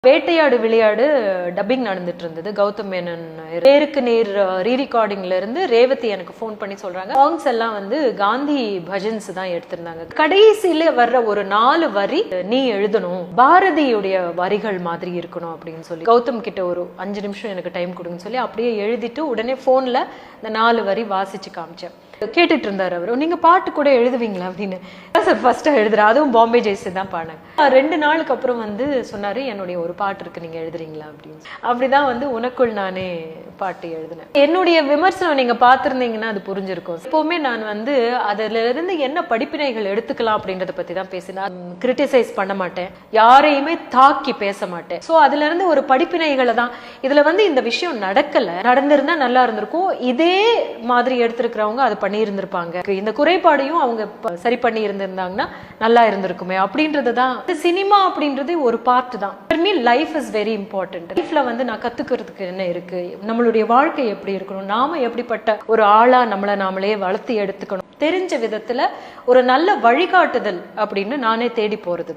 வேட்டையாடு விளையாடு டப்பிங் நடந்துட்டு இருந்தது. கௌதம் மேனன் நேருக்கு நேர் ரீரெக்கார்டிங்ல இருந்து ரேவதி எனக்கு போன் பண்ணி சொல்றாங்க, சாங்ஸ் எல்லாம் வந்து காந்தி பஜன்ஸ் தான் எடுத்திருந்தாங்க. கடைசியில வர்ற ஒரு 4 வரி நீ எழுதணும், பாரதியுடைய வரிகள் மாதிரி இருக்கணும் அப்படின்னு சொல்லி கௌதம் கிட்ட ஒரு 5 நிமிஷம் எனக்கு டைம் கொடுங்கன்னு சொல்லி அப்படியே எழுதிட்டு உடனே போன்ல இந்த 4 வரி வாசிச்சு காமிச்சேன். கேட்டுட்டு இருந்தாரு அவரு, நீங்க பாட்டு கூட எழுதுவீங்களா அப்படின்னு. சார் ஃபர்ஸ்டா எழுதுறேன், அதுவும் பாம்பே ஜெயசி தான் பாடினேன். 2 நாளுக்கு அப்புறம் வந்து சொன்னாரு, என்னுடைய ஒரு பாட்டு இருக்கு, நீங்க எழுதுறீங்களா அப்படின்னு. அப்படிதான் வந்து உனக்குள் நானே பாட்டு எழுதினேன். என்னுடைய விமர்சனம் நீங்க பாத்திருந்தீங்கன்னா அது புரிஞ்சிருக்கும். எப்பவுமே நான் வந்து அதுல இருந்து என்ன படிப்பினைகள் எடுத்துக்கலாம் அப்படின்றத பத்தி தான் பேசினேன். கிரிட்டிசைஸ் பண்ண மாட்டேன், யாரையுமே தாக்கி பேச மாட்டேன். சோ அதுல இருந்து ஒரு படிப்பினைகளை தான். இதுல வந்து இந்த விஷயம் நடந்திருந்தா நல்லா இருந்திருக்கும், இதே மாதிரி எடுத்திருக்கிறவங்க அது பண்ணி இருந்திருப்பாங்க, இந்த குறைபாடையும் அவங்க சரி பண்ணி இருந்திருந்தாங்கன்னா நல்லா இருந்திருக்குமே அப்படின்றதுதான். சினிமா அப்படின்றது ஒரு பார்ட் தான். Life is very important. லைஃப்ல வந்து நான் கத்துக்கிறதுக்கு என்ன இருக்கு, நம்மளுடைய வாழ்க்கை எப்படி இருக்கணும், நாம எப்படிப்பட்ட ஒரு ஆளா நம்மளை நாமளே வளர்த்து எடுத்துக்கணும், தெரிஞ்ச விதத்துல ஒரு நல்ல வழிகாட்டுதல் அப்படின்னு நானே தேடி போறது.